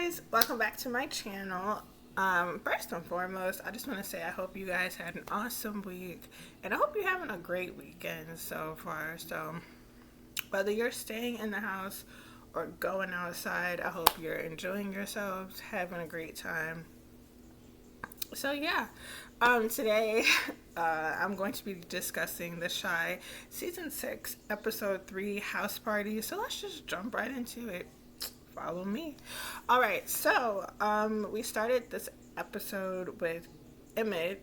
guys, welcome back to my channel. First and foremost, I just want to say I hope you guys had an awesome week and I hope you're having a great weekend so far. So, whether you're staying in the house or going outside, I hope you're enjoying yourselves, having a great time. So, yeah, today I'm going to be discussing The Shy Season 6, Episode 3 House Party. So, let's just jump right into it. Follow me. All right, so we started this episode with Emmett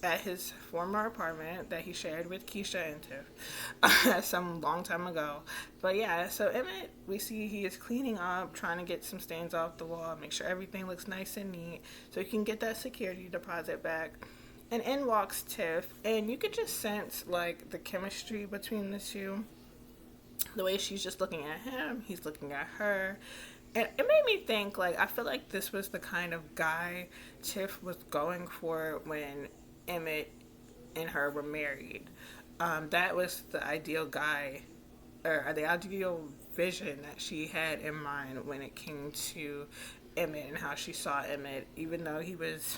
at his former apartment that he shared with Keisha and Tiff some long time ago. But yeah, so Emmett, we see he is cleaning up, trying to get some stains off the wall, make sure everything looks nice and neat so he can get that security deposit back. And in walks Tiff, and you could just sense like the chemistry between the two. The way she's just looking at him, he's looking at her. And it made me think, like, I feel like this was the kind of guy Tiff was going for when Emmett and her were married. That was the ideal guy, or the ideal vision that she had in mind when it came to Emmett and how she saw Emmett, even though he was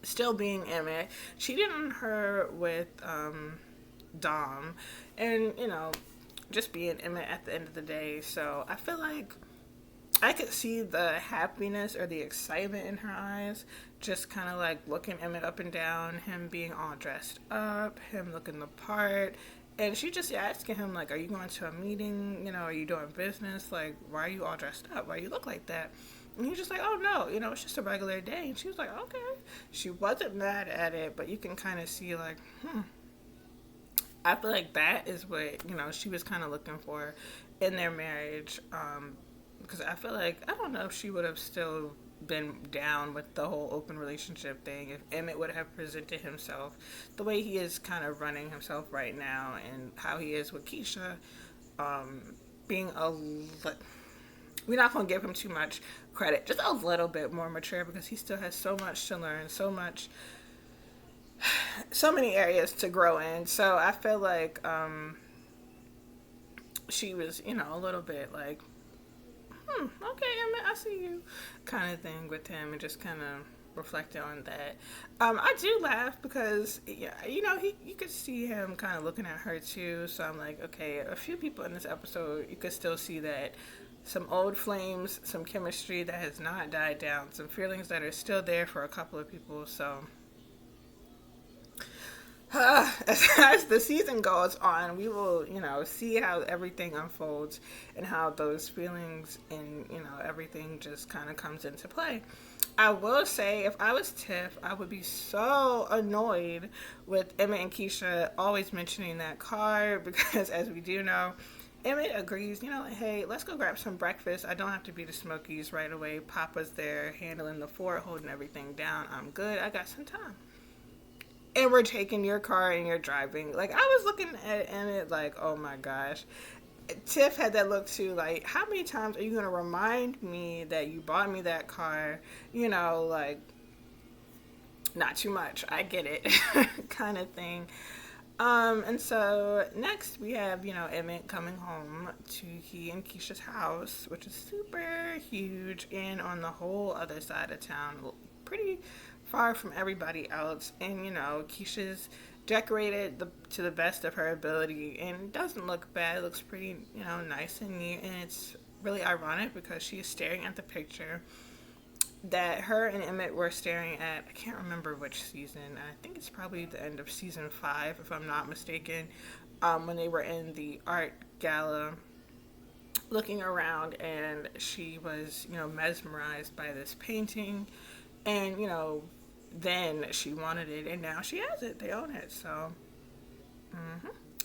still being Emmett. Cheated on her with Dom, and just being Emmett at the end of the day. So I feel like I could see the happiness or the excitement in her eyes, just kind of like looking Emmett up and down, him being all dressed up, him looking the part. And she just asking him, like, are you going to a meeting? Are you doing business? Like, why are you all dressed up? Why you look like that? And he's just like, oh, no, it's just a regular day. And she was like, okay. She wasn't mad at it, but you can kind of see, like, I feel like that is what, she was kind of looking for in their marriage. Because I feel like, I don't know if she would have still been down with the whole open relationship thing if Emmett would have presented himself the way he is kind of running himself right now and how he is with Keisha. Being we're not going to give him too much credit, just a little bit more mature because he still has so much to learn, so many areas to grow in. So I feel like she was, a little bit like, okay, I see you, kind of thing with him, and just kind of reflecting on that. I do laugh because, yeah, you could see him kind of looking at her too. So I'm like, okay, a few people in this episode, you could still see that some old flames, some chemistry that has not died down, some feelings that are still there for a couple of people. So as the season goes on, we will, see how everything unfolds and how those feelings and, everything just kind of comes into play. I will say, if I was Tiff, I would be so annoyed with Emmett and Keisha always mentioning that car because, as we do know, Emmett agrees, like, hey, let's go grab some breakfast. I don't have to be the Smokies right away. Papa's there handling the fort, holding everything down. I'm good. I got some time. And we're taking your car and you're driving. Like, I was looking at Emmett like, oh my gosh. Tiff had that look too, like, how many times are you going to remind me that you bought me that car? Like, not too much. I get it. Kind of thing. And so next we have, Emmett coming home to he and Keisha's house, which is super huge and on the whole other side of town. Pretty far from everybody else, and Keisha's decorated to the best of her ability, and it doesn't look bad. It looks pretty, nice and neat, and it's really ironic because she is staring at the picture that her and Emmett were staring at. I can't remember which season. I think it's probably the end of season 5, if I'm not mistaken, when they were in the art gala looking around, and she was, mesmerized by this painting, and then she wanted it, and now she has it. They own it. So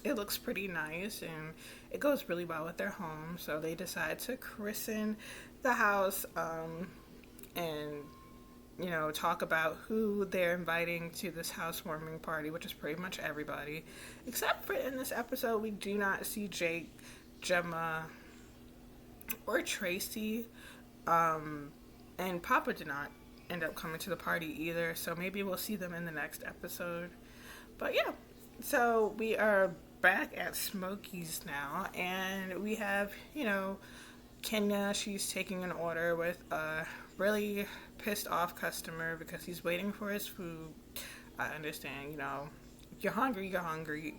it looks pretty nice, and it goes really well with their home. So they decide to christen the house, and talk about who they're inviting to this housewarming party, which is pretty much everybody, except for in this episode we do not see Jake, Gemma, or Tracy, and Papa did not end up coming to the party either, so maybe we'll see them in the next episode. But yeah, so we are back at Smokies now, and we have, Kenya, she's taking an order with a really pissed off customer because he's waiting for his food. I understand, you're hungry.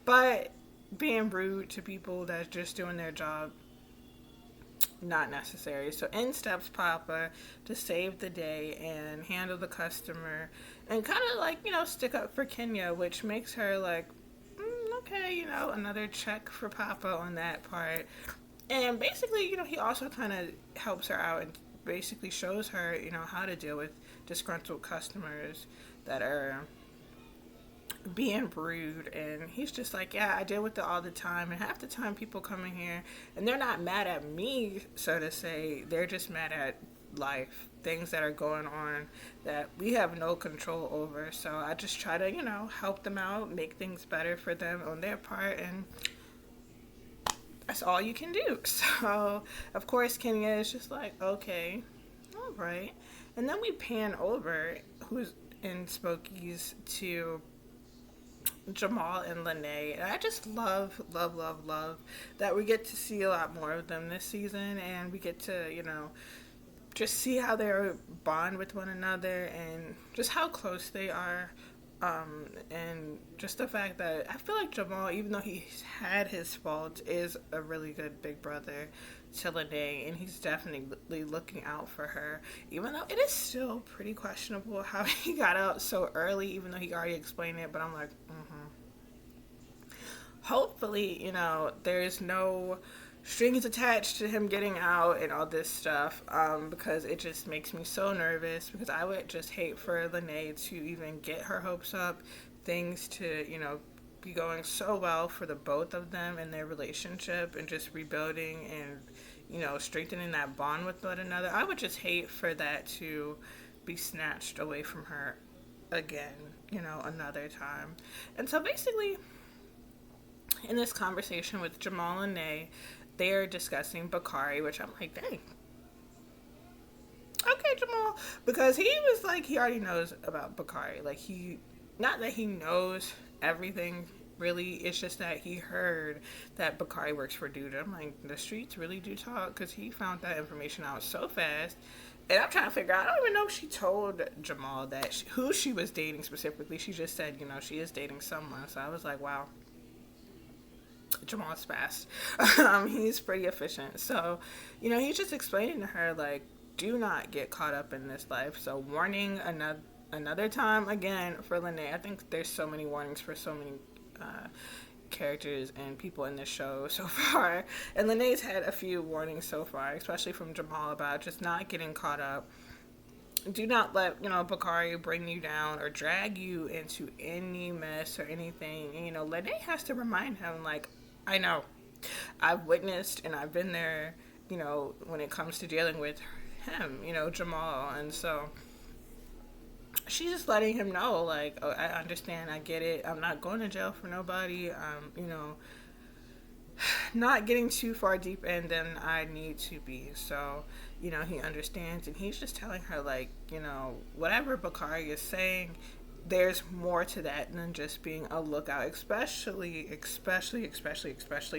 But being rude to people that's just doing their job, not necessary. So in steps Papa to save the day and handle the customer and kind of like, stick up for Kenya, which makes her like, okay, another check for Papa on that part. And basically, he also kind of helps her out and basically shows her, how to deal with disgruntled customers that are being rude. And he's just like, yeah, I deal with it all the time. And half the time people come in here and they're not mad at me, so to say. They're just mad at life, things that are going on that we have no control over. So I just try to, help them out, make things better for them on their part. And that's all you can do. So, of course, Kenya is just like, okay, all right. And then we pan over, who's in Smokies, to Jamal and Lene. And I just love, love, love, love that we get to see a lot more of them this season. And we get to, just see how they bond with one another and just how close they are. And just the fact that I feel like Jamal, even though he's had his faults, is a really good big brother to Lene, and he's definitely looking out for her, even though it is still pretty questionable how he got out so early, even though he already explained it. But I'm like, hopefully, there's no strings attached to him getting out and all this stuff, because it just makes me so nervous, because I would just hate for Lene to even get her hopes up, things to, be going so well for the both of them and their relationship and just rebuilding and, strengthening that bond with one another. I would just hate for that to be snatched away from her again, another time. And so basically, in this conversation with Jamal and Lene, they are discussing Bakari, which I'm like, dang. Okay, Jamal. Because he was like, he already knows about Bakari. Like, not that he knows everything, really. It's just that he heard that Bakari works for Douda. I'm like, the streets really do talk, because he found that information out so fast. And I'm trying to figure out, I don't even know if she told Jamal that who she was dating specifically. She just said, she is dating someone. So I was like, wow. Jamal's fast. He's pretty efficient. So, he's just explaining to her, like, do not get caught up in this life. So, warning another time again for Lene. I think there's so many warnings for so many characters and people in this show so far. And Lene's had a few warnings so far, especially from Jamal, about just not getting caught up. Do not let, Bakari bring you down or drag you into any mess or anything. And, Lene has to remind him, like, I know. I've witnessed and I've been there, when it comes to dealing with him, Jamal. And so she's just letting him know, like, oh, I understand, I get it. I'm not going to jail for nobody. Not getting too far deep in than I need to be. So, he understands, and he's just telling her, like, whatever Bakari is saying, there's more to that than just being a lookout, especially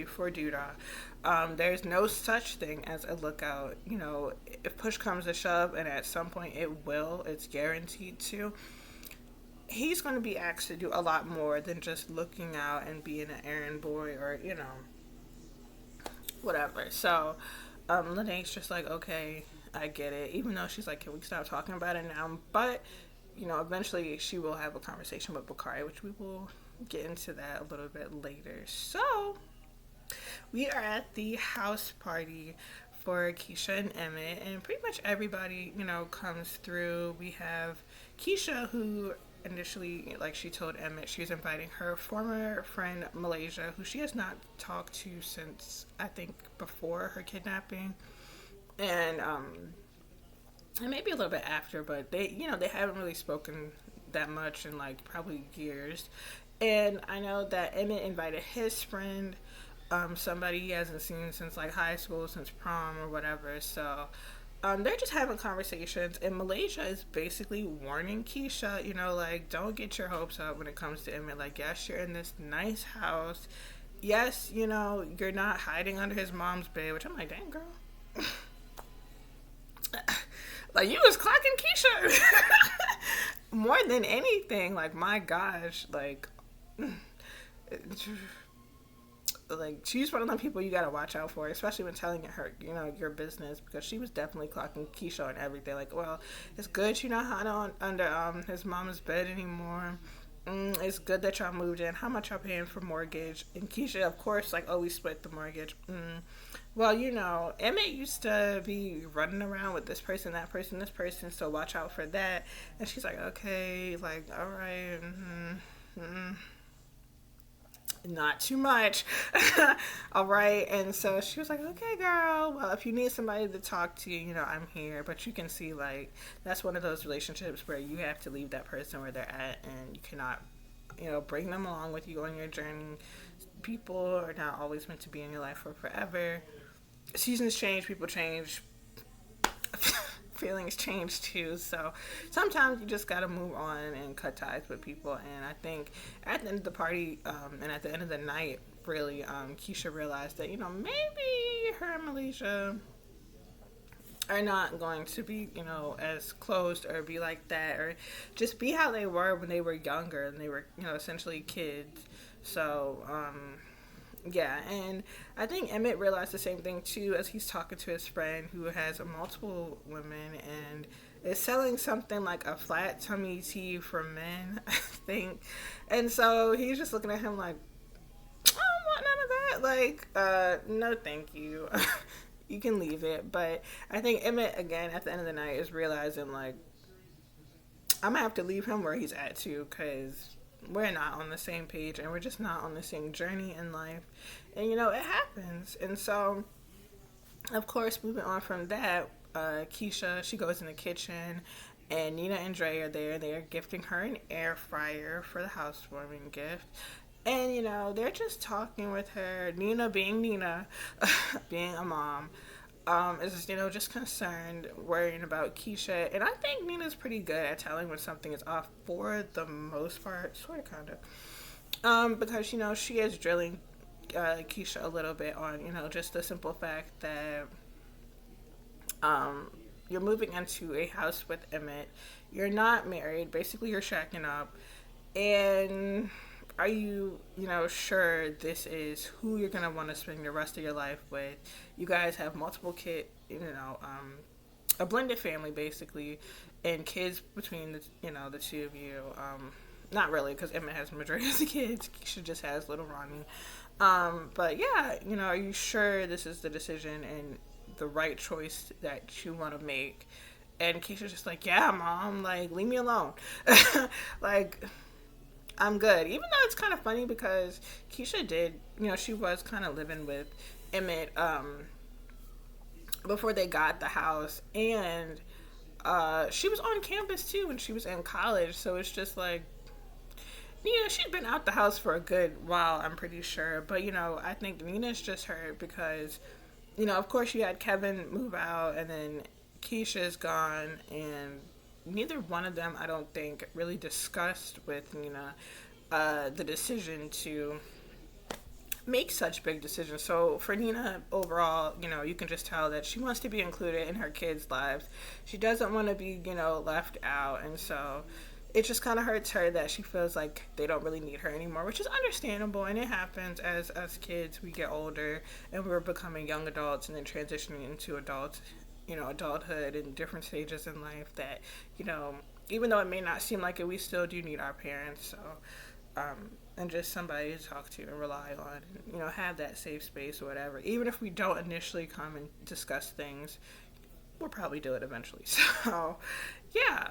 for Douda. There's no such thing as a lookout. If push comes to shove, and at some point it's guaranteed to, he's going to be asked to do a lot more than just looking out and being an errand boy or, whatever. So, Lene's just like, okay, I get it. Even though she's like, can we stop talking about it now? But, eventually she will have a conversation with Bakari, which we will get into that a little bit later. So, we are at the house party for Keisha and Emmett, and pretty much everybody, comes through. We have Keisha, who initially, like, she told Emmett she was inviting her former friend Malaysia, who she has not talked to since, I think, before her kidnapping, and maybe a little bit after, but they haven't really spoken that much in, like, probably years. And I know that Emmett invited his friend, somebody he hasn't seen since, like, high school, since prom or whatever. So they're just having conversations, and Malaysia is basically warning Keisha, like, don't get your hopes up when it comes to Emmett. Like, yes, you're in this nice house, yes, you're not hiding under his mom's bed, which I'm like, dang, girl. Like, you was clocking Keisha. More than anything, like, my gosh, like she's one of the people you gotta watch out for, especially when telling her, your business, because she was definitely clocking Keisha and everything. Like, well, it's good she's not hiding under his mama's bed anymore. It's good that y'all moved in. How much y'all paying for mortgage? And Keisha, of course, like, oh, we split the mortgage. Well, Emmett used to be running around with this person, that person, this person, so watch out for that. And she's like, okay, like, all right, not too much. All right. And so she was like, okay, girl, well, if you need somebody to talk to, I'm here. But you can see, like, that's one of those relationships where you have to leave that person where they're at, and you cannot, bring them along with you on your journey. People are not always meant to be in your life for forever. Seasons change, people change, feelings change too. So sometimes you just got to move on and cut ties with people. And I think at the end of the party, and at the end of the night, really, Keisha realized that, maybe her and Malaysia are not going to be, as close or be like that, or just be how they were when they were younger and they were, essentially kids. So, yeah, and I think Emmett realized the same thing too as he's talking to his friend who has multiple women and is selling something like a flat tummy tea for men, I think. And so he's just looking at him like, I don't want none of that. Like, no, thank you. You can leave it. But I think Emmett, again, at the end of the night, is realizing, like, I'm gonna have to leave him where he's at too, because we're not on the same page and we're just not on the same journey in life. And it happens. And so, of course, moving on from that, Keisha, she goes in the kitchen and Nina and Dre are there. They are gifting her an air fryer for the housewarming gift. And, they're just talking with her. Nina being Nina, being a mom, is, just concerned, worrying about Keisha. And I think Nina's pretty good at telling when something is off for the most part, sort of, kind of. Because, she is drilling Keisha a little bit on, just the simple fact that you're moving into a house with Emmett. You're not married. Basically, you're shacking up. And are you, sure this is who you're going to want to spend the rest of your life with? You guys have multiple kids, a blended family, basically, and kids between the two of you. Not really, because Emma has the majority of the kids. Keisha just has little Ronnie. But yeah, are you sure this is the decision and the right choice that you want to make? And Keisha's just like, yeah, mom, like, leave me alone. Like, I'm good. Even though it's kind of funny because Keisha did, she was kind of living with Emmett before they got the house. And she was on campus too when she was in college. So it's just like, she'd been out the house for a good while, I'm pretty sure. But, I think Nina's just hurt because, of course you had Kevin move out and then Keisha's gone, and neither one of them, I don't think, really discussed with Nina the decision to make such big decisions. So for Nina, overall, you can just tell that she wants to be included in her kids' lives. She doesn't want to be, left out. And so it just kind of hurts her that she feels like they don't really need her anymore, which is understandable. And it happens as us kids, we get older and we're becoming young adults and then transitioning into adulthood and different stages in life that, even though it may not seem like it, we still do need our parents. So, and just somebody to talk to and rely on, and, have that safe space or whatever. Even if we don't initially come and discuss things, we'll probably do it eventually. So, yeah.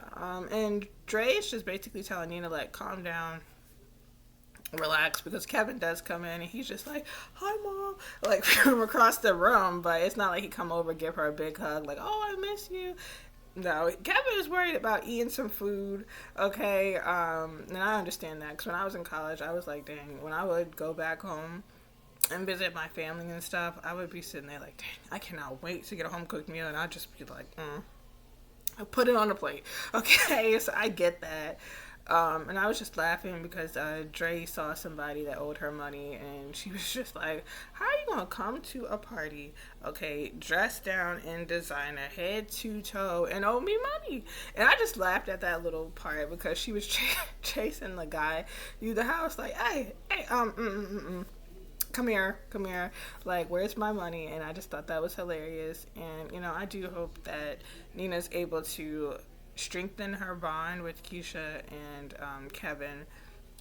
And Dre is just basically telling Nina, like, calm down, relax, because Kevin does come in and he's just like, hi, mom, like, from across the room. But it's not like he come over, give her a big hug, like, oh, I miss you. No, Kevin is worried about eating some food, okay? And I understand that, because when I was in college, I was like, dang, when I would go back home and visit my family and stuff, I would be sitting there like, dang, I cannot wait to get a home-cooked meal, and I'd just be like, I'll put it on the plate. Okay, so I get that. And I was just laughing because Dre saw somebody that owed her money, and she was just like, "How are you gonna come to a party, okay, dressed down in designer, head to toe, and owe me money?" And I just laughed at that little part because she was chasing the guy through the house, like, "Hey, hey, come here, like, where's my money?" And I just thought that was hilarious. And I do hope that Nina's able to strengthen her bond with Keisha and Kevin,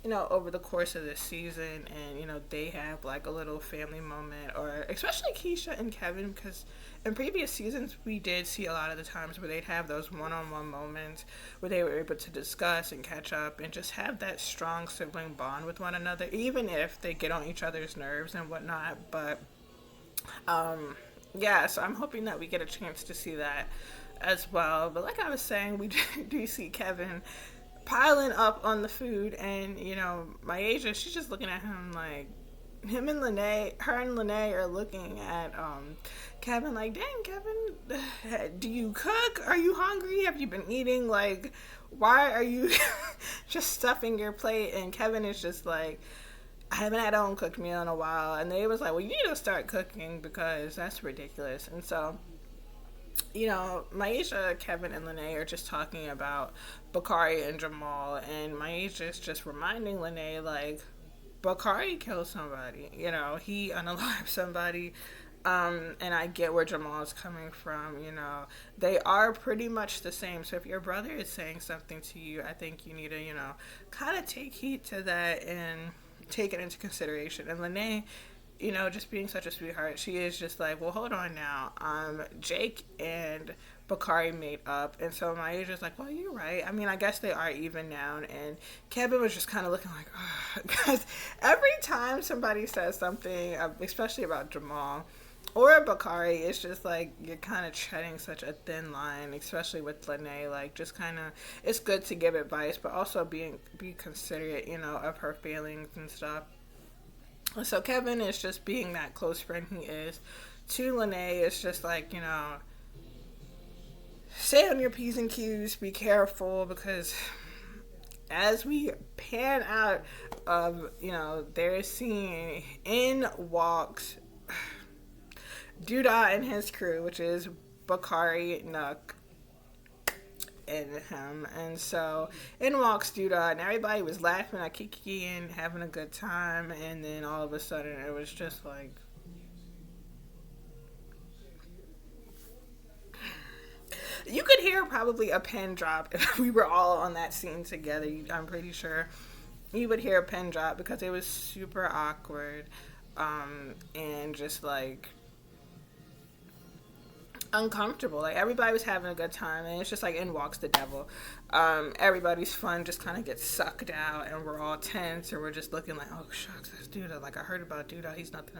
over the course of this season, and they have like a little family moment, or especially Keisha and Kevin, because in previous seasons we did see a lot of the times where they'd have those one-on-one moments where they were able to discuss and catch up and just have that strong sibling bond with one another, even if they get on each other's nerves and whatnot. But yeah, so I'm hoping that we get a chance to see that as well. But like I was saying, we do see Kevin piling up on the food, and Myasia, she's just looking at him like, her and Lene are looking at Kevin like, "Dang, Kevin, do you cook? Are you hungry? Have you been eating? Like, why are you just stuffing your plate?" And Kevin is just like, "I haven't had a home cooked meal in a while." And they was like, "Well, you need to start cooking because that's ridiculous." And so Myasia, Kevin, and Lene are just talking about Bakari and Jamal, and Myasia is just reminding Lene, like, Bakari killed somebody. He unalived somebody. And I get where Jamal is coming from. They are pretty much the same. So if your brother is saying something to you, I think you need to, kind of take heed to that and take it into consideration. And Lene, just being such a sweetheart, she is just like, "Well, hold on now. Jake and Bakari made up." And so Myasia's like, "Well, you're right. I mean, I guess they are even now." And Kevin was just kind of looking like, "Ugh," because every time somebody says something, especially about Jamal or Bakari, it's just like you're kind of treading such a thin line, especially with Lene. Like, just kind of, it's good to give advice, but also be considerate, of her feelings and stuff. So Kevin is just being that close friend he is to Lene. It's just like, stay on your P's and Q's, be careful, because as we pan out of, their scene, in walks Douda and his crew, which is Bakari, Nook, and him. And so in walks Douda, and everybody was laughing at Kiki and having a good time. And then all of a sudden it was just like, you could hear probably a pin drop if we were all on that scene together. I'm pretty sure you would hear a pin drop because it was super awkward, and just like uncomfortable. Like, everybody was having a good time, and it's just like in walks the devil. Everybody's fun just kind of gets sucked out, and we're all tense, and we're just looking like, "Oh shucks, that's Douda. Like, I heard about Douda. He's nothing."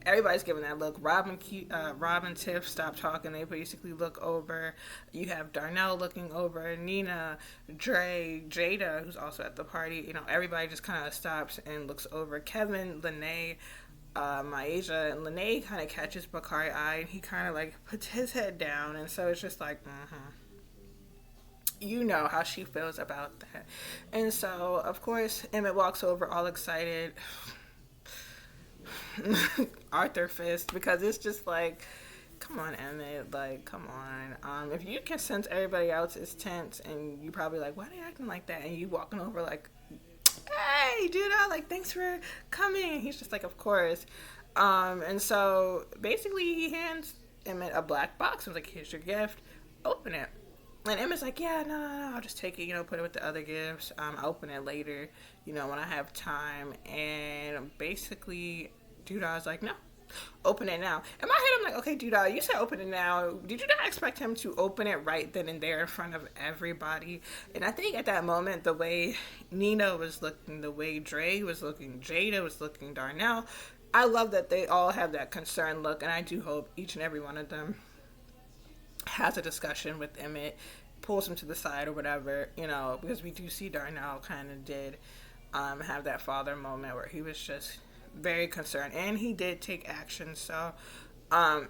Everybody's giving that look. Rob and Tiff stop talking. They basically look over. You have Darnell looking over. Nina, Dre, Jada, who's also at the party. Everybody just kind of stops and looks over. Kevin, Lene, Myasia, and Lene kind of catches Bakari's eye, and he kind of like puts his head down, and so it's just like, how she feels about that. And so, of course, Emmett walks over all excited. Arthur Fist, because it's just like, come on, Emmett, like, come on. If you can sense everybody else is tense, and you probably like, why are they acting like that? And you walking over like, "Hey, Douda, like, thanks for coming." He's just like, "Of course." And so basically he hands Emmett a black box and was like, "Here's your gift, open it." And Emmett's like, "Yeah, no, I'll just take it, put it with the other gifts. I'll open it later, when I have time." And basically Douda's like, "No, open it now." In my head, I'm like, "Okay, Douda, you said open it now. Did you not expect him to open it right then and there in front of everybody?" And I think at that moment, the way Nina was looking, the way Dre was looking, Jada was looking, Darnell, I love that they all have that concerned look. And I do hope each and every one of them has a discussion with Emmett, pulls him to the side or whatever, because we do see Darnell kind of did have that father moment where he was just very concerned, and he did take action. So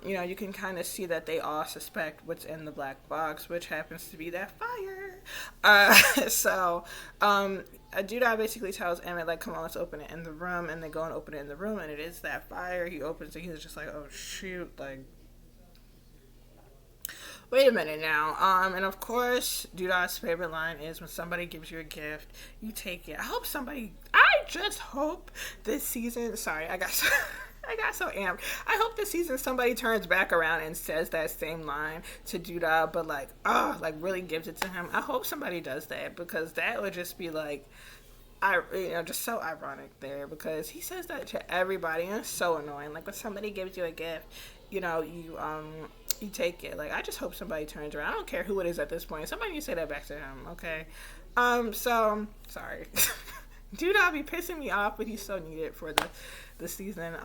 you can kind of see that they all suspect what's in the black box, which happens to be that fire. uh, so, Judah basically tells Emmett, like, come on, let's open it in the room. And they go and open it in the room, and it is that fire. He opens it. He's just like, oh, shoot. Like, wait a minute now. And of course, Judah's favorite line is when somebody gives you a gift, you take it. I just hope this season, sorry, I got so amped. I hope this season somebody turns back around and says that same line to Judah, but like, really gives it to him. I hope somebody does that, because that would just be like, just so ironic there, because he says that to everybody, and it's so annoying. Like, when somebody gives you a gift, you take it. Like, I just hope somebody turns around. I don't care who it is at this point. Somebody needs to say that back to him, okay? So sorry. Dude, I'll be pissing me off, but he's so needed for the season.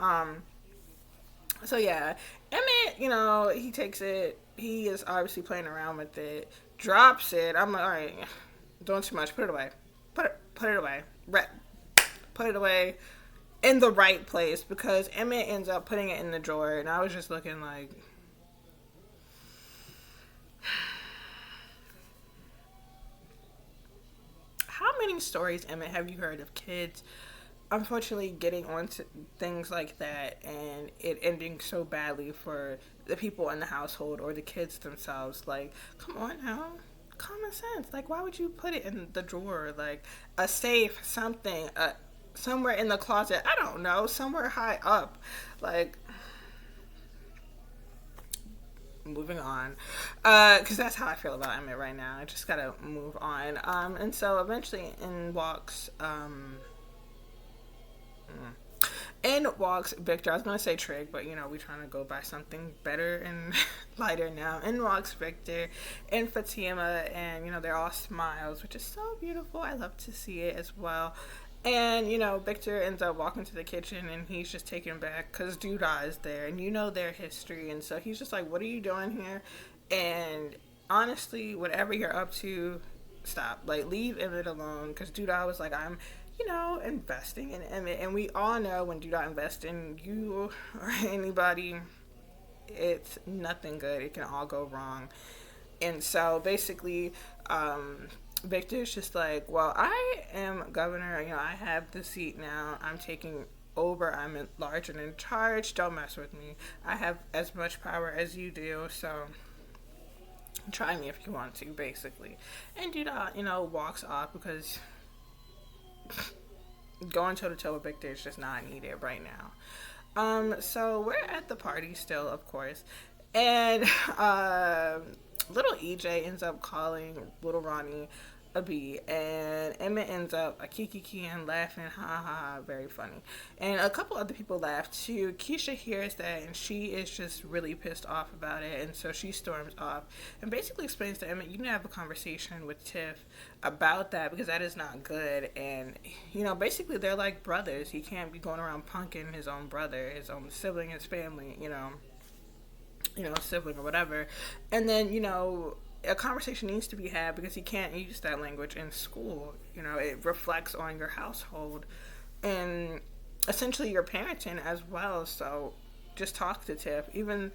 So yeah, Emmett, he takes it. He is obviously playing around with it. Drops it. I'm like, all right, doing too much. Put it away. Put it away. Put it away in the right place, because Emmett ends up putting it in the drawer, and I was just looking like, how many stories, Emmett, have you heard of kids unfortunately getting onto things like that and it ending so badly for the people in the household or the kids themselves? Like, come on now. Common sense. Like, why would you put it in the drawer? Like, a safe, something, somewhere in the closet. I don't know. Somewhere high up. Like, moving on, because that's how I feel about Emmett right now. I just gotta move on. And so eventually in walks Victor. I was gonna say Trig, but we're trying to go by something better and lighter now. In walks Victor and Fatima, and they're all smiles, which is so beautiful. I love to see it as well. And, Victor ends up walking to the kitchen, and he's just taken back because Judah is there, and their history. And so he's just like, what are you doing here? And honestly, whatever you're up to, stop. Like, leave Emmett alone, because Judah was like, I'm, investing in Emmett. And we all know when Judah invests in you or anybody, it's nothing good. It can all go wrong. And so basically, Victor's just like, well, I am governor. I have the seat now. I'm taking over. I'm in large and in charge. Don't mess with me. I have as much power as you do. So try me if you want to, basically. And Judah, walks off, because going toe to toe with Victor is just not needed right now. So we're at the party still, of course. And little EJ ends up calling little Ronnie a bee, and Emmett ends up a kikiing, laughing, ha ha, very funny. And a couple other people laugh too. Keisha hears that, and she is just really pissed off about it, and so she storms off and basically explains to Emmett, you need to have a conversation with Tiff about that, because that is not good. And basically they're like brothers. He can't be going around punking his own brother, his own sibling, his family, sibling or whatever. And then, a conversation needs to be had, because he can't use that language in school. It reflects on your household and essentially your parenting as well. So just talk to Tiff. Even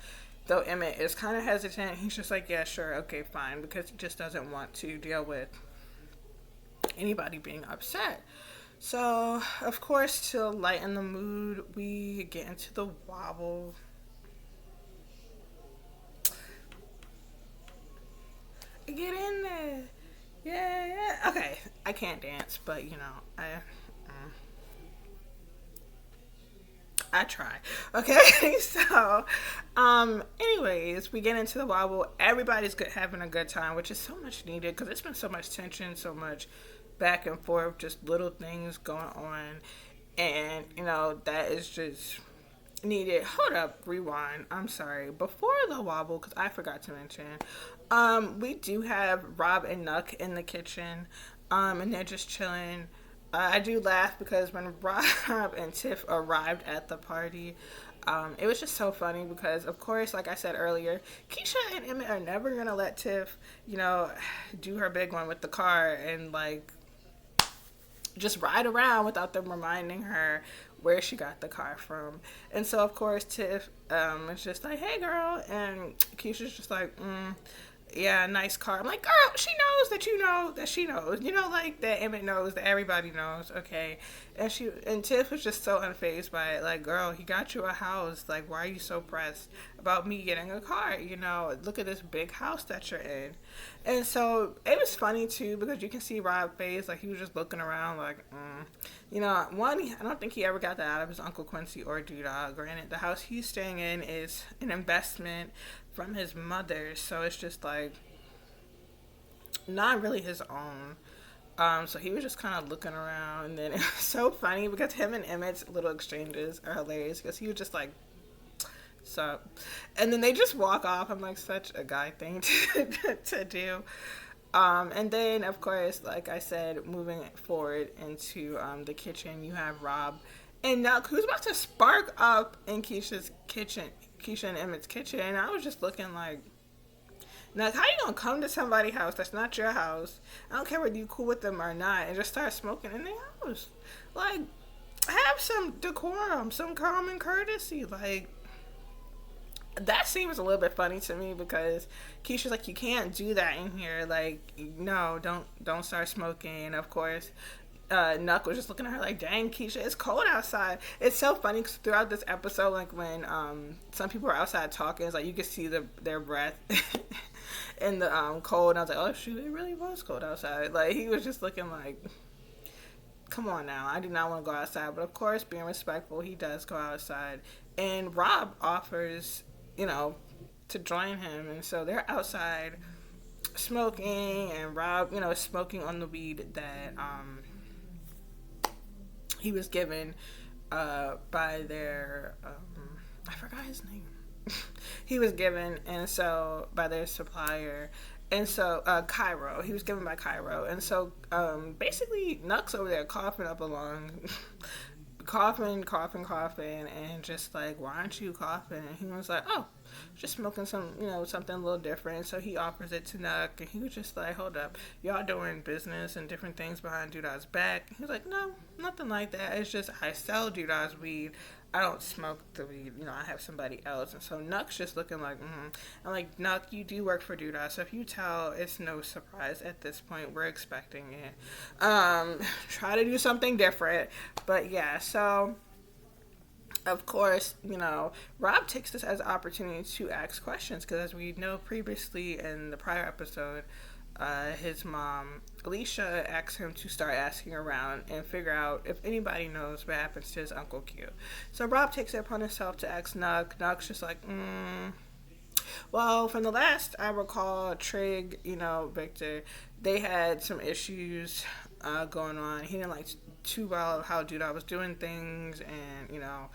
though Emmett is kind of hesitant, he's just like, yeah, sure, okay, fine, because he just doesn't want to deal with anybody being upset. So, of course, to lighten the mood, we get into the wobble. Get in there. Yeah. Okay, I can't dance, but I try. Okay, so anyways, we get into the wobble. Everybody's having a good time, which is so much needed, because it's been so much tension, so much back and forth, just little things going on, and that is just needed. Hold up, rewind. I'm sorry. Before the wobble, because I forgot to mention, we do have Rob and Nuck in the kitchen, and they're just chilling. I do laugh, because when Rob and Tiff arrived at the party, it was just so funny, because of course, like I said earlier, Keisha and Emmett are never gonna let Tiff, do her big one with the car and like just ride around without them reminding her where she got the car from. And so of course Tiff is just like, hey girl, and Keisha's just like, yeah, nice car. I'm like, girl, she knows that you know that she knows. You know, like that Emmett knows that everybody knows. Okay, and Tiff was just so unfazed by it. Like, girl, he got you a house. Like, why are you so pressed about me getting a car? You know, look at this big house that you're in. And so it was funny too because you can see Rob's face. Like he was just looking around, like, you know, I don't think he ever got that out of his Uncle Quincy or Doodah. Granted, the house he's staying in is an investment from his mother, so it's just like not really his own. So he was just kind of looking around, and then it was so funny because him and Emmett's little exchanges are hilarious because he was just like, "So," and then they just walk off. I'm like, such a guy thing to do. And then, of course, like I said, moving forward into the kitchen, you have Rob and Nuck, who's about to spark up in Keisha's kitchen, Keisha and Emmett's kitchen. And I was just looking like, Nuck, how you gonna come to somebody's house that's not your house? I don't care whether you cool with them or not, and just start smoking in their house. Like, have some decorum, some common courtesy. Like, that seems a little bit funny to me because Keisha's like, you can't do that in here. Like, no, don't start smoking. And of course, Nuck was just looking at her like, dang, Keisha, it's cold outside. It's so funny because throughout this episode, like when some people are outside talking, it's like you can see their breath in the cold. And I was like, oh shoot, it really was cold outside. Like he was just looking like, come on now, I do not want to go outside. But of course, being respectful, he does go outside. And Rob offers, you know, to join him. And so they're outside smoking, and Rob, you know, is smoking on the weed that he was given by their, I forgot his name. He was given, and so by their supplier. And so Cairo, he was given by Cairo. And so basically Nuck's over there coughing up a lung. Coughing, and just like, why aren't you coughing? And he was like, oh, just smoking some, you know, something a little different. So he offers it to Nuck, and he was just like, hold up, y'all doing business and different things behind Doodah's back? He was like, no, nothing like that. It's just I sell Doodah's weed. I don't smoke the weed, you know, I have somebody else. And so Nuck's just looking like, I'm like, Nuck, you do work for Doodah, so if you tell, it's no surprise at this point. We're expecting it. Try to do something different. But yeah, so of course, you know, Rob takes this as an opportunity to ask questions because as we know previously in the prior episode, his mom, Alicia, asked him to start asking around and figure out if anybody knows what happens to his Uncle Q. So Rob takes it upon himself to ask Nuck. Nuck's just like, well, from the last I recall, Trig, you know, Victor, they had some issues going on. He didn't like too well how Doodah was doing things, and, you know,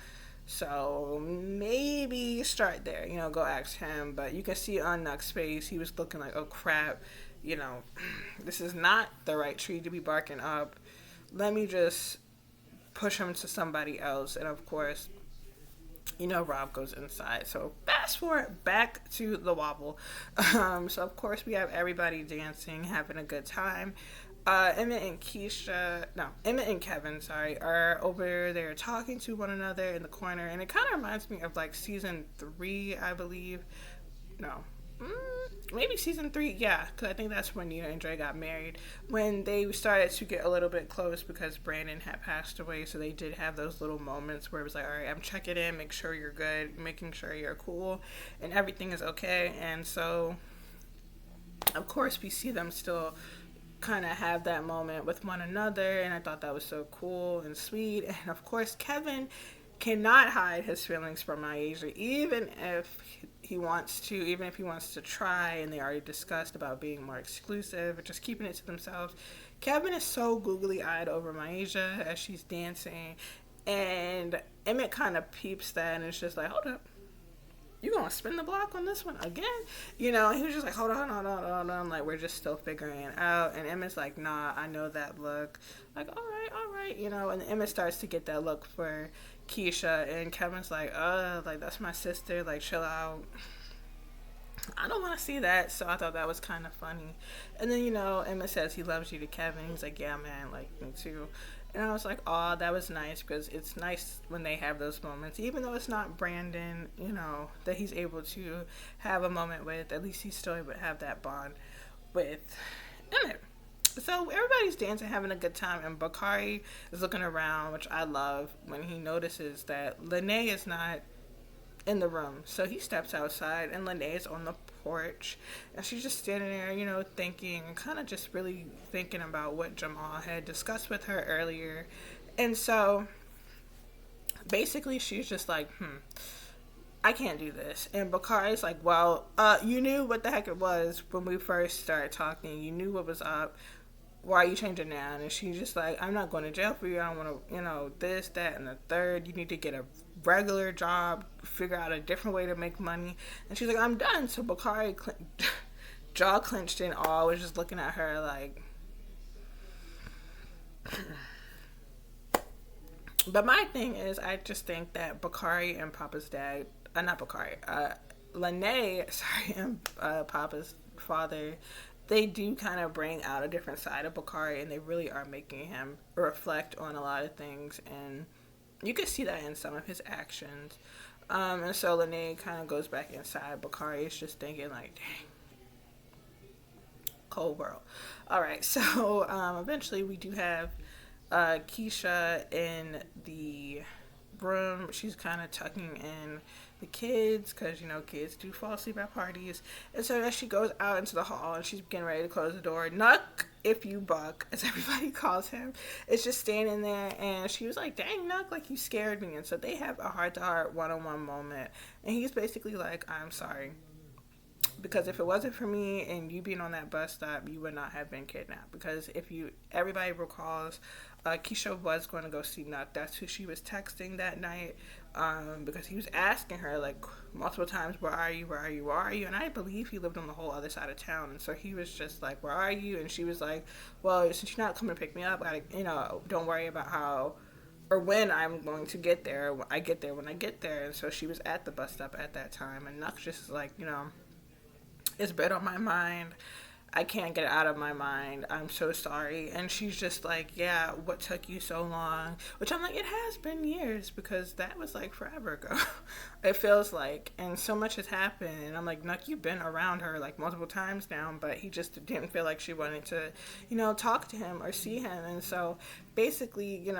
so maybe start there, you know, go ask him. But you can see on Nuck's face, he was looking like, oh crap, you know, this is not the right tree to be barking up. Let me just push him to somebody else. And of course, you know, Rob goes inside. So fast forward back to the wobble. So of course we have everybody dancing, having a good time. Emmett and Kevin, are over there talking to one another in the corner. And it kind of reminds me of like season 3, I believe. No. Maybe season 3, yeah, because I think that's when Nina and Dre got married. When they started to get a little bit close because Brandon had passed away, so they did have those little moments where it was like, all right, I'm checking in, make sure you're good, making sure you're cool, and everything is okay. And so, of course, we see them still kind of have that moment with one another, and I thought that was so cool and sweet. And of course, Kevin cannot hide his feelings for Myasia, even if he wants to try, and they already discussed about being more exclusive or just keeping it to themselves. Kevin is so googly eyed over Myasia as she's dancing, and Emmett kind of peeps that, and it's just like, hold up, you gonna spin the block on this one again? You know, he was just like, hold on, like, we're just still figuring it out. And Emmett's like, nah, I know that look. Like, all right, you know. And Emmett starts to get that look for Keisha, and Kevin's like, that's my sister, like, chill out. I don't want to see that. So I thought that was kind of funny. And then, you know, Emmett says he loves you to Kevin. He's like, yeah, man, like, me too. And I was like, oh, that was nice, because it's nice when they have those moments, even though it's not Brandon, that he's able to have a moment with. At least he's still able to have that bond with Emmett. So everybody's dancing, having a good time, and Bakari is looking around, which I love, when he notices that Lene is not in the room. So he steps outside, and Lene is on the porch, and she's just standing there, thinking, kind of just really thinking about what Jamal had discussed with her earlier. And so basically she's just like, I can't do this. And Bakari's like, well, you knew what the heck it was when we first started talking. You knew what was up. Why are you changing now? And she's just like, I'm not going to jail for you. I don't want to, this, that, and the third. You need to get a regular job, figure out a different way to make money. And she's like, I'm done. So Bakari, jaw clenched in awe, was just looking at her like... But my thing is, I just think that Bakari and Papa's dad, not Bakari, Lene, and Papa's father, they do kind of bring out a different side of Bakari, and they really are making him reflect on a lot of things, and you can see that in some of his actions. And so Lene kind of goes back inside. Bakari is just thinking like, dang, cold world. All right, so eventually we do have Keisha in the room. She's kind of tucking in the kids, because kids do fall asleep at parties. And so as she goes out into the hall and she's getting ready to close the door, Nuck, if you buck, as everybody calls him, is just standing there, and she was like, dang, Nuck, like, you scared me. And so they have a heart-to-heart one-on-one moment, and he's basically like, I'm sorry, because if it wasn't for me and you being on that bus stop, you would not have been kidnapped. Because everybody recalls, Keisha was going to go see Nuck. That's who she was texting that night, because he was asking her like multiple times, where are you, where are you, where are you? And I believe he lived on the whole other side of town, and so he was just like, where are you? And she was like, well, since you're not coming to pick me up, don't worry about how or when I'm going to get there. I get there when I get there. And so she was at the bus stop at that time, and Nuck just like, it's been on my mind. I can't get it out of my mind. I'm so sorry. And she's just like, yeah, what took you so long? Which I'm like, it has been years, because that was like forever ago. It feels like. And so much has happened. And I'm like, Nuck, you've been around her like multiple times now, but he just didn't feel like she wanted to, talk to him or see him. And so basically,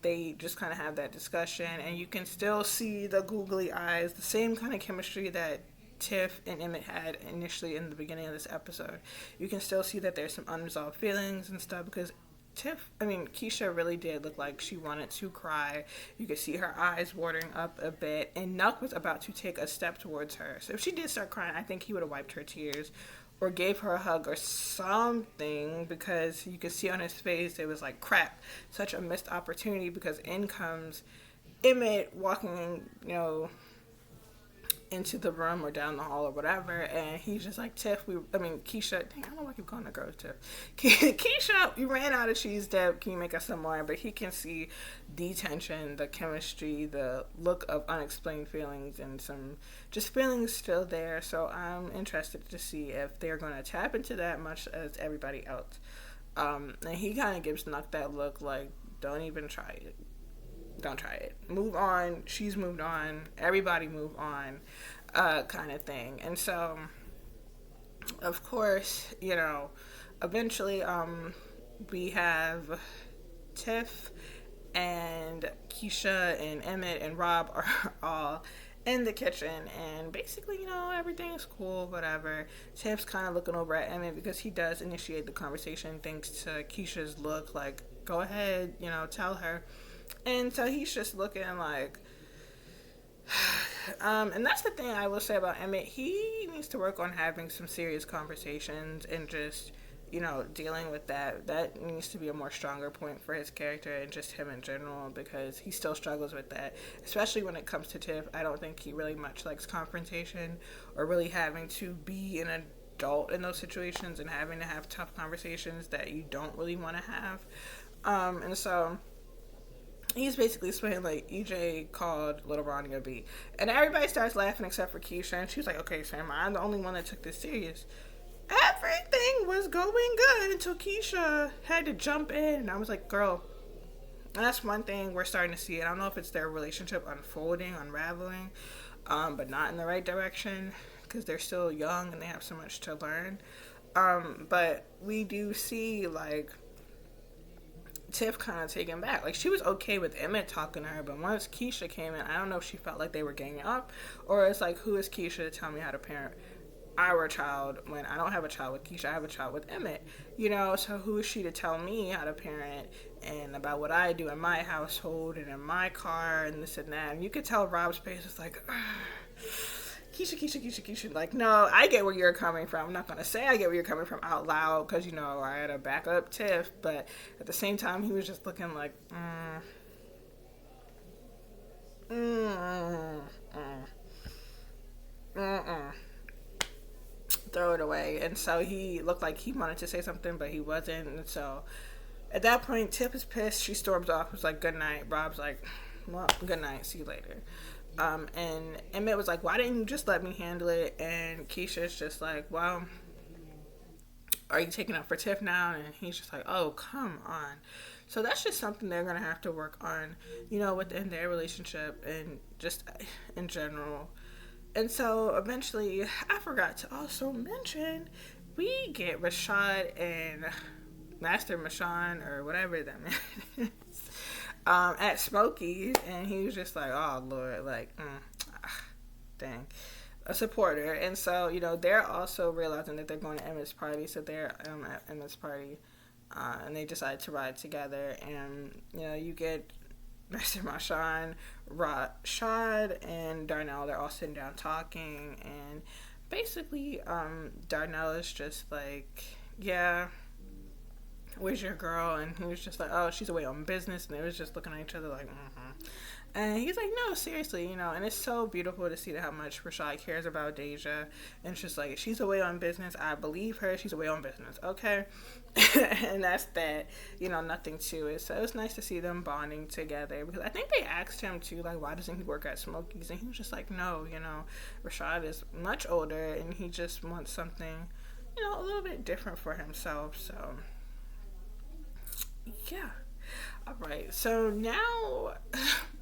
they just kind of have that discussion, and you can still see the googly eyes, the same kind of chemistry that Tiff and Emmett had initially in the beginning of this episode. You can still see that there's some unresolved feelings and stuff, because Keisha really did look like she wanted to cry. You could see her eyes watering up a bit, and Nuck was about to take a step towards her. So if she did start crying, I think he would have wiped her tears or gave her a hug or something, because you could see on his face it was like, crap, such a missed opportunity, because in comes Emmett walking, into the room or down the hall or whatever, and he's just like, Keisha, dang, I don't know why I keep calling that girl Tiff. Keisha, you ran out of cheese dip, can you make us some more? But he can see the tension, the chemistry, the look of unexplained feelings, and some just feelings still there. So I'm interested to see if they're going to tap into that much as everybody else. And he kind of gives Nuck that look like, don't even try it. Don't try it. Move on. She's moved on. Everybody move on, kind of thing. And so, of course, eventually, we have Tiff and Keisha and Emmett and Rob are all in the kitchen, and basically, everything's cool, whatever. Tiff's kind of looking over at Emmett, because he does initiate the conversation thanks to Keisha's look, like, go ahead, tell her. And so he's just looking like, and that's the thing I will say about Emmett. He needs to work on having some serious conversations and just, dealing with that. That needs to be a more stronger point for his character and just him in general, because he still struggles with that, especially when it comes to Tiff. I don't think he really much likes confrontation or really having to be an adult in those situations and having to have tough conversations that you don't really want to have. And so he's basically saying, like, EJ called Little Ronnie a B. And everybody starts laughing except for Keisha. And she's like, okay, Sam, I'm the only one that took this serious. Everything was going good until Keisha had to jump in. And I was like, girl, And that's one thing we're starting to see. I don't know if it's their relationship unfolding, unraveling, but not in the right direction because they're still young and they have so much to learn. But we do see like Tiff kind of taken back. Like she was okay with Emmett talking to her, but once Keisha came in, I don't know if she felt like they were ganging up, or it's like, who is Keisha to tell me how to parent our child when I don't have a child with Keisha, I have a child with Emmett, you know? So who is she to tell me how to parent and about what I do in my household and in my car and this and that? And you could tell Rob's face was like, Keisha, Keisha, Keisha, Keisha. Like, no, I get where you're coming from. I'm not going to say I get where you're coming from out loud because, you know, I had to back up Tiff. But at the same time, he was just looking like, throw it away. And so he looked like he wanted to say something, but he wasn't. And so at that point, Tiff is pissed. She storms off. Was like, good night. Rob's like, well, good night. See you later. And Emmett was like, why didn't you just let me handle it? And Keisha's just like, well, are you taking up for Tiff now? And he's just like, oh, come on. So that's just something they're going to have to work on, you know, within their relationship and just in general. And so eventually, I forgot to also mention, we get Rashad and Master Michon, or whatever that man is, at Smokey's, and he was just like, oh, Lord, like, dang, a supporter. And so, you know, they're also realizing that they're going to Emmett's party, so they're at Emmett's party, and they decide to ride together, and, you know, you get Master Michon, Rashad, and Darnell, they're all sitting down talking, and basically, Darnell is just like, yeah, where's your girl? And he was just like, oh, she's away on business. And they was just looking at each other like, And he's like, no, seriously, you know. And it's so beautiful to see how much Rashad cares about Deja. And it's just like, she's away on business. I believe her. She's away on business. Okay. And that's that, you know, nothing to it. So it was nice to see them bonding together. Because I think they asked him, too, like, why doesn't he work at Smokey's? And he was just like, no, you know, Rashad is much older. And he just wants something, you know, a little bit different for himself. So yeah. All right. So now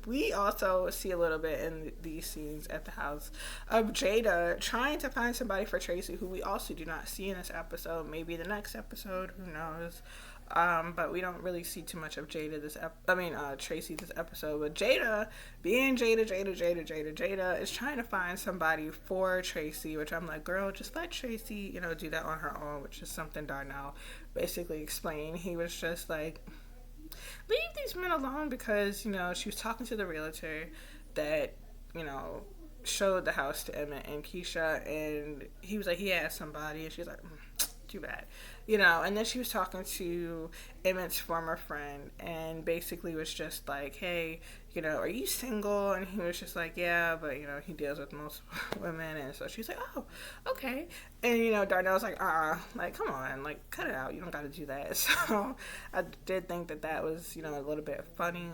we also see a little bit in these scenes at the house of Jada trying to find somebody for Tracy, who we also do not see in this episode. Maybe the next episode, who knows? But we don't really see too much of Jada Tracy this episode. But Jada, being Jada is trying to find somebody for Tracy, which I'm like, girl, just let Tracy, you know, do that on her own, which is something Darnell basically explained. He was just like, leave these men alone, because, you know, she was talking to the realtor that, you know, showed the house to Emmett and Keisha, and he was like, he has somebody, and she's like, too bad, you know. And then she was talking to Emmett's former friend and basically was just like, hey, you know, are you single? And he was just like, yeah, but, you know, he deals with most women. And so she's like, oh, okay. And, you know, Darnell's like, like, come on, like, cut it out, you don't gotta do that. So I did think that was, you know, a little bit funny.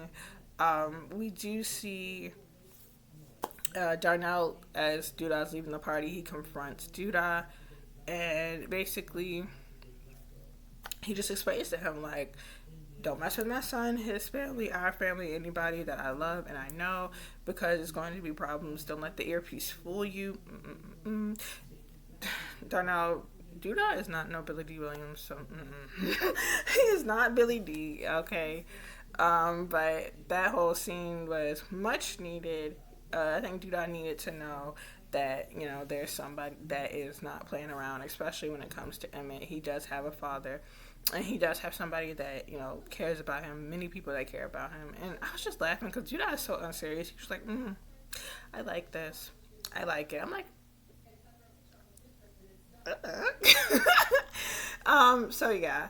We do see Darnell, as Doodah's leaving the party, he confronts Doodah, and basically he just explains to him, like, don't mess with my son, his family, our family, anybody that I love and I know, because it's going to be problems. Don't let the earpiece fool you. Darnell, Doodah is not no Billy D. Williams, so he is not Billy D, okay? But that whole scene was much needed. I think Doodah needed to know that, you know, there's somebody that is not playing around, especially when it comes to Emmett. He does have a father, and he does have somebody that, you know, cares about him, many people that care about him. And I was just laughing because Doodah is so unserious. He was like, I like this. I like it. I'm like, so yeah.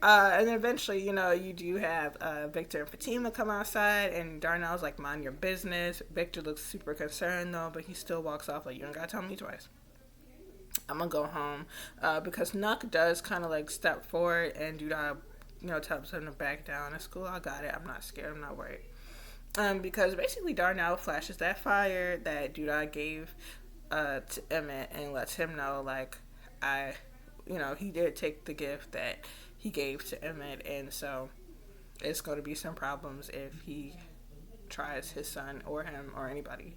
And then eventually, you know, you do have Victor and Fatima come outside, and Darnell's like, mind your business. Victor looks super concerned, though, but he still walks off like, you don't gotta tell me twice. I'm gonna go home. Because Nuck does kind of like step forward, and Doodah, you know, tells him to back down. It's cool, I got it. I'm not scared, I'm not worried. Because basically Darnell flashes that fire that Doodah gave to Emmett and lets him know, like, you know, he did take the gift that he gave to Emmett, and so it's going to be some problems if he tries his son or him or anybody.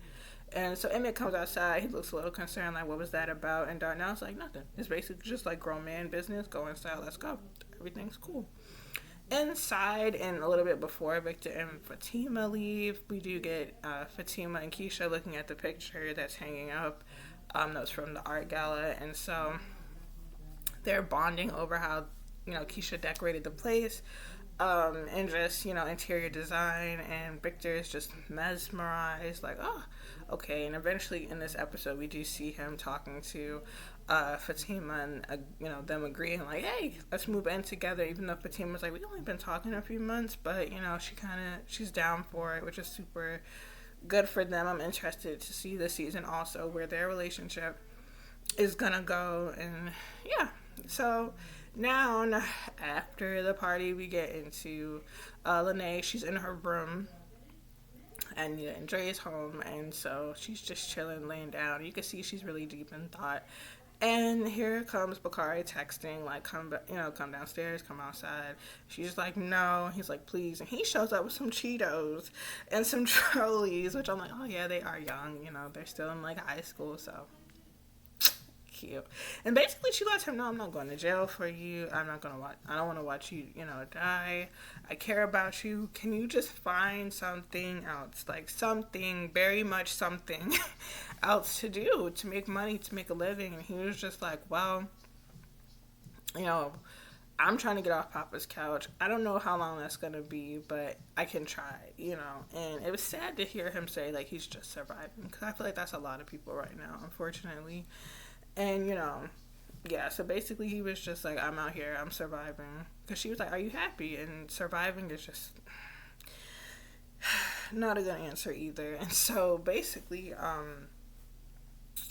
And so Emmett comes outside. He looks a little concerned, like, what was that about? And Darnell's like, nothing. It's basically just like grown man business. Go inside. Let's go. Everything's cool. Inside, and a little bit before Victor and Fatima leave, we do get Fatima and Keisha looking at the picture that's hanging up. That was from the art gala. And so they're bonding over how, Keisha decorated the place. And just, interior design, and Victor is just mesmerized, like, oh, okay. And eventually in this episode, we do see him talking to Fatima, and, them agreeing, like, hey, let's move in together, even though Fatima's like, we've only been talking a few months, but, she's down for it, which is super good for them. I'm interested to see this season also where their relationship is gonna go, and, yeah, so... Now, after the party, we get into Lene. She's in her room, and Dre is home, and so she's just chilling, laying down. You can see she's really deep in thought. And here comes Bakari texting, like, come downstairs, come outside. She's like, no. He's like, please. And he shows up with some Cheetos and some Trolleys, which I'm like, oh, yeah, they are young. They're still in, like, high school, so... cute. And basically she lets him know, I'm not going to jail for you. I don't want to watch you, die. I care about you. Can you just find something else? Like something, very much something else to do, to make money, to make a living. And he was just like, well, I'm trying to get off Papa's couch. I don't know how long that's going to be, but I can try, And it was sad to hear him say, like, he's just surviving. Because I feel like that's a lot of people right now, unfortunately. And, yeah, so basically he was just like, I'm out here, I'm surviving. Because she was like, are you happy? And surviving is just not a good answer either. And so basically,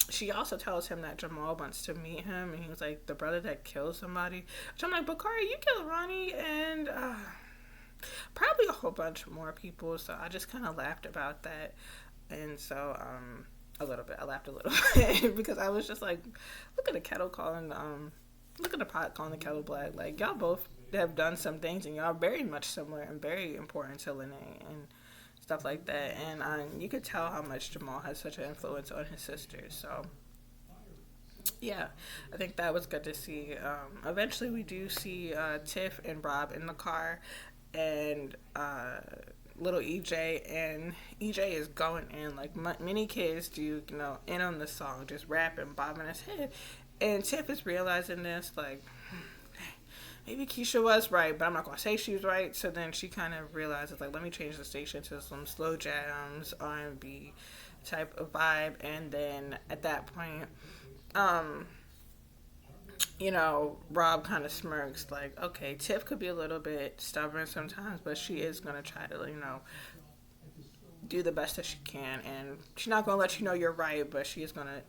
she also tells him that Jamal wants to meet him. And he was like, the brother that killed somebody. Which I'm like, Bakari, you killed Ronnie and probably a whole bunch more people. So I just kind of laughed about that. And so, a little bit. I laughed a little bit because I was just like, look at the pot calling the kettle black. Like, y'all both have done some things and y'all very much similar and very important to Lene and stuff like that. And you could tell how much Jamal has such an influence on his sisters. So, yeah, I think that was good to see. Eventually we do see Tiff and Rob in the car, and little EJ, and EJ is going in like many kids do, in on the song, just rapping, bobbing his head. And Tiff is realizing this, like, maybe Keisha was right, but I'm not going to say she was right. So then she kind of realizes, like, let me change the station to some slow jams, R&B type of vibe. And then at that point, Rob kind of smirks, like, okay, Tiff could be a little bit stubborn sometimes, but she is going to try to, do the best that she can. And she's not going to let you know you're right, but she is going to,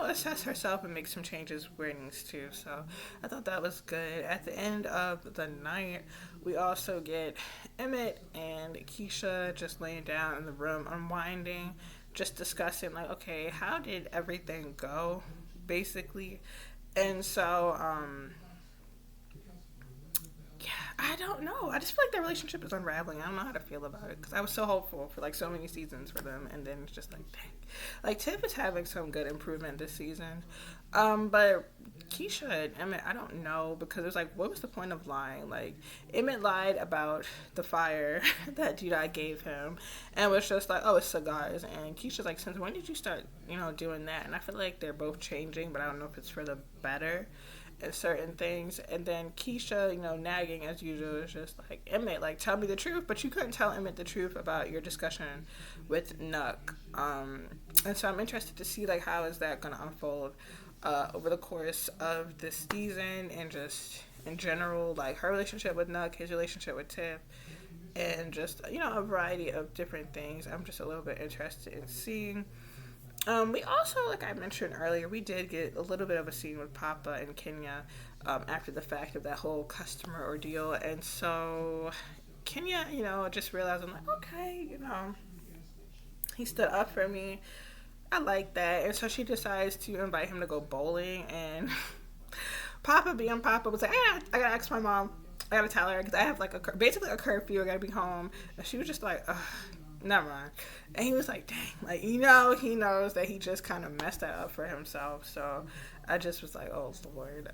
assess herself and make some changes where it needs to. So I thought that was good. At the end of the night, we also get Emmett and Keisha just laying down in the room, unwinding, just discussing, like, okay, how did everything go, basically. And so, yeah, I don't know. I just feel like their relationship is unraveling. I don't know how to feel about it because I was so hopeful for, like, so many seasons for them, and then it's just like, dang. Like, Tiff is having some good improvement this season. But Keisha and Emmett, I don't know, because it was like, what was the point of lying? Like, Emmett lied about the fire that Duda gave him, and was just like, oh, it's cigars. And Keisha's like, since when did you start, doing that? And I feel like they're both changing, but I don't know if it's for the better in certain things. And then Keisha, nagging as usual, is just like, Emmett, like, tell me the truth. But you couldn't tell Emmett the truth about your discussion with Nuck. And so I'm interested to see, like, how is that going to unfold over the course of this season, and just in general, like, her relationship with Nuck, his relationship with Tiff, and just, a variety of different things. I'm just a little bit interested in seeing. We also, like I mentioned earlier, we did get a little bit of a scene with Papa and Kenya after the fact of that whole customer ordeal. And so Kenya, just realized, I'm like, okay, he stood up for me. I like that. And so she decides to invite him to go bowling. And Papa being Papa was like, I gotta ask my mom. I gotta tell her because I have like basically a curfew. I gotta be home, and she was just like, ugh, never mind. And he was like, dang, like he knows that he just kind of messed that up for himself. So I just was like, oh Lord,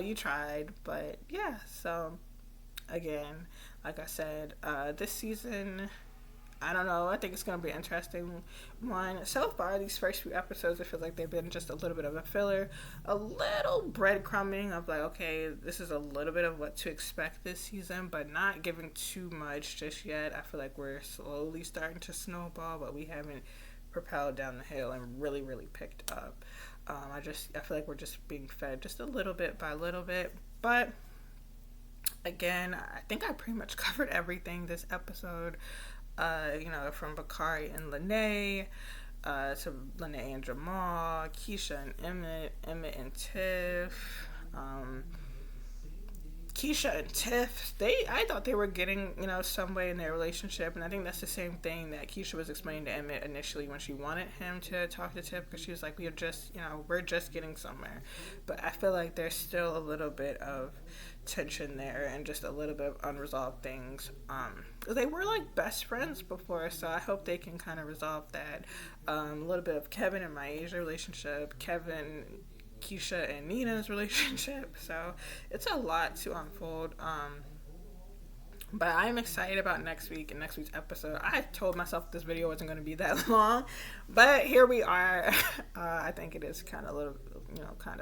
you tried, but yeah. So again, like I said, this season, I don't know. I think it's going to be an interesting one. So far, these first few episodes, I feel like they've been just a little bit of a filler, a little breadcrumbing of like, okay, this is a little bit of what to expect this season, but not giving too much just yet. I feel like we're slowly starting to snowball, but we haven't propelled down the hill and really, really picked up. I feel like we're just being fed just a little bit by little bit, but again, I think I pretty much covered everything this episode. From Bakari and Lene, to Lene and Jamal, Keisha and Emmett, Emmett and Tiff, Keisha and Tiff, I thought they were getting, some way in their relationship, and I think that's the same thing that Keisha was explaining to Emmett initially when she wanted him to talk to Tiff, because she was like, we're just getting somewhere, but I feel like there's still a little bit of tension there and just a little bit of unresolved things. They were like best friends before, so I hope they can kind of resolve that. A little bit of Kevin and Myasia relationship, Kevin, Keisha and Nina's relationship, so it's a lot to unfold. But I'm excited about next week and next week's episode. I told myself this video wasn't going to be that long, but here we are. I think it is kind of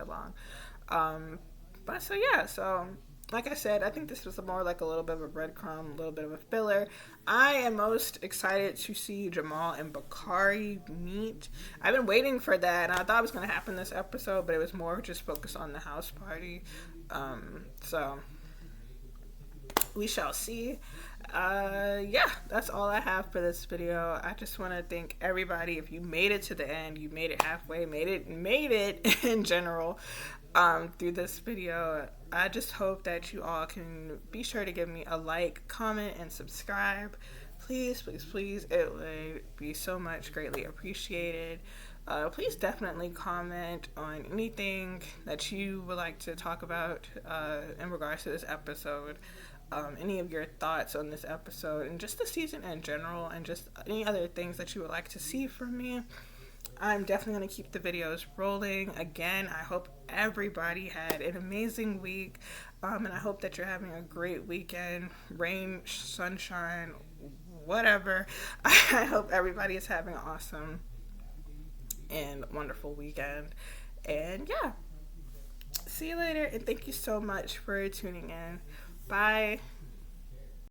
long. But so yeah, so like I said, I think this was more like a little bit of a breadcrumb, a little bit of a filler. I am most excited to see Jamal and Bakari meet. I've been waiting for that, and I thought it was going to happen this episode, but it was more just focused on the house party. So we shall see. Yeah, that's all I have for this video. I just want to thank everybody. If you made it to the end, you made it halfway, made it in general. Through this video, I just hope that you all can be sure to give me a like, comment, and subscribe. Please, please, please. It would be so much greatly appreciated. Please definitely comment on anything that you would like to talk about in regards to this episode. Any of your thoughts on this episode and just the season in general, and just any other things that you would like to see from me. I'm definitely going to keep the videos rolling. Again, I hope everybody had an amazing week, and I hope that you're having a great weekend. Rain, sunshine, whatever. I hope everybody is having an awesome and wonderful weekend. And yeah, see you later, and thank you so much for tuning in. Bye.